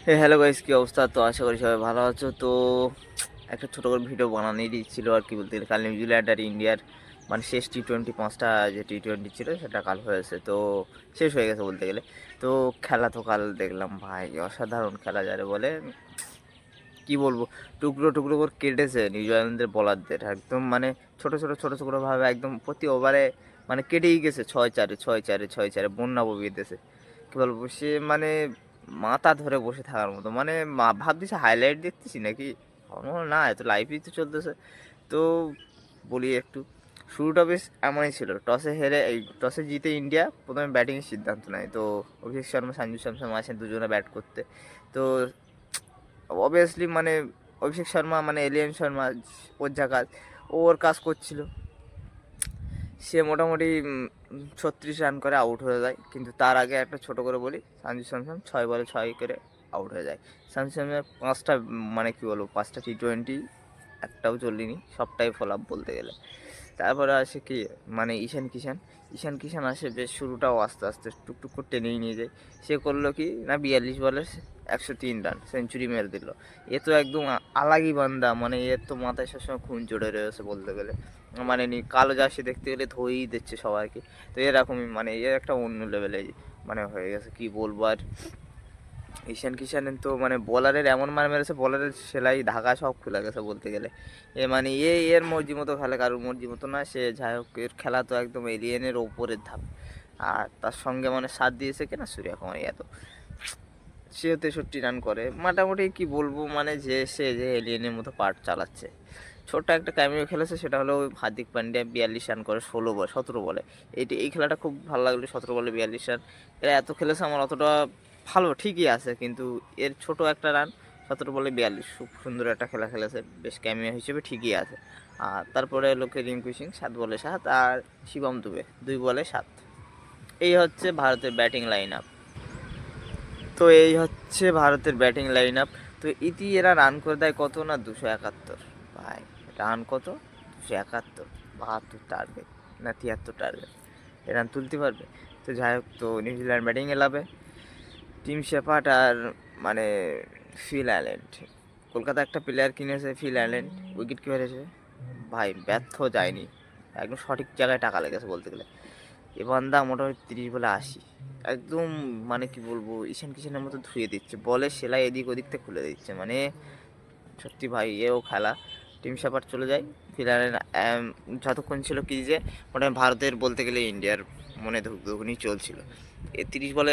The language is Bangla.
হ্যালো গাইস, কি অবস্থা? তো আশা করি সবাই ভালো আছো। তো একটা ছোট করে ভিডিও বানানোরই ছিল আর কি, বলতে গেলে কাল নিউজিল্যান্ড আর ইন্ডিয়ার মানে শেষ টি-20 পাঁচটা যে টি-20 ছিল সেটা কাল হয়েছে, তো শেষ হয়ে গেছে বলতে গেলে। তো খেলা তো কাল দেখলাম ভাই, অসাধারণ খেলা যারে বলে, কি বলবো, টুকরো টুকরো করে কেটেছে নিউজিল্যান্ডের বলারদের একদম, মানে ছোট ছোট ভাবে একদম প্রতি ওভারে মানে কেটেই গেছে, 6-4 6-4 6-4 বন্যা ববিয়ে দিয়েছে। কি বলবো, সে মানে মাথা ধরে বসে থাকার মতো, মানে ভাবতেছি হাইলাইট দেখতেছি নাকি, না এত লাইভই তো চলতেছে। তো বলি একটু, শুরুটা বেশ এমনই ছিল, টসে হেরে এই টসে জিতে ইন্ডিয়া প্রথমে ব্যাটিংয়ের সিদ্ধান্ত নেয়। তো অভিষেক শর্মা সঞ্জু স্যামসন আসেন দুজনে ব্যাট করতে। তো অবভিয়াসলি মানে অভিষেক শর্মা মানে এলিয়ান শর্মা, ওর যা কাজ ও ওর কাজ করছিল। সে মোটামুটি 36 রান করে আউট হয়ে যায়, কিন্তু তার আগে একটা ছোট করে বলি, সঞ্জু স্যামসন 6 বলে 6 করে আউট হয়ে যায়। সঞ্জু স্যামসনের পাঁচটা মানে কি বলবো, পাঁচটা টি-20 একটাও চললিনি, সবটাই ফলাপ বলতে গেলে। তারপরে আসে কি মানে ঈশান কিষান আসে, বেশ শুরুটাও আস্তে আস্তে টুকটুক করে টেনেই নিয়ে যায়। সে করলো কি না, 42 বলে 103 রান, সেঞ্চুরি মেরে দিল। এ তো একদম আলাগি বান্দা, মানে এর তো মাথায় সবসময় খুন চড়ে রয়েছে বলতে গেলে। মানে কালো জার্সি দেখতে গেলে ধোয়েই দিচ্ছে সবাইকে। তো এরকমই মানে এর একটা অন্য লেভেলে মানে হয়ে গেছে, কি বলবো আর। ঈশান কিষানের তো মানে বলারের এমন মার মেরেছে, বলারের সেলাই ঢাকা সব খুলে গেছে বলতে গেলে। এ মানে এর মর্জি মতো খেলে, কারোর মর্জি মতো না। সে যাই হোক, এর খেলা তো একদম এলিয়েনের ওপরের ধাপ। আর তার সঙ্গে মানে সাথ দিয়েছে কিনা সূর্যকুমার যাদব, সেও 63 রান করে মোটামুটি। কি বলবো মানে, যে এলিয়েনের মতো পার্ট চালাচ্ছে। ছোট্ট একটা ক্যামিও খেলেছে, সেটা হলো ওই হার্দিক পান্ডিয়া 42 রান করে 17 বলে। এই খেলাটা খুব ভালো লাগলো, 17 বলে 42 রান। এরা এত খেলেছে, আমার অতটা ভালো ঠিকই আছে, কিন্তু এর ছোট একটা রান, 17 বলে 42, খুব সুন্দর একটা খেলা খেলেছে, বেশ ক্যামিও হিসেবে ঠিকই আছে। আর তারপরে লোকে রিঙ্কু সিং 7 বলে 7, আর শিবম দুবে 2 বলে 7। এই হচ্ছে ভারতের ব্যাটিং লাইন আপ। তো এরা রান করে দেয় কত না, 271। ভাই, রান কত? 271, 72 টার্গেট না 73 টার্গেট, এ রান তুলতে পারবে? তো যাই হোক, তো নিউজিল্যান্ড ব্যাটিংয়ে লাভে, টিম শেপার্ড আর মানে ফিল অ্যালেন্ড, কলকাতা একটা প্লেয়ার কিনেছে ফিল অ্যালেন্ড, উইকেট কিপার হিসেবে। ভাই ব্যর্থ যায়নি, একদম সঠিক জায়গায় টাকা লেগেছে বলতে গেলে। এ বান্দা মোটামুটি 30 বলে 80, একদম মানে কি বলবো, ঈশান কিষানের মতো ধুয়ে দিচ্ছে, বলে সেলাই এদিক ওদিক থেকে খুলে দিচ্ছে, মানে সত্যি ভাই এও খেলা। টিম শেপার্ড চলে যায়, ফিলারে যতক্ষণ ছিল কি যে মোটামুটি ভারতের বলতে গেলে ইন্ডিয়ার মনে ধুকধুকনি চলছিল। 30 বলে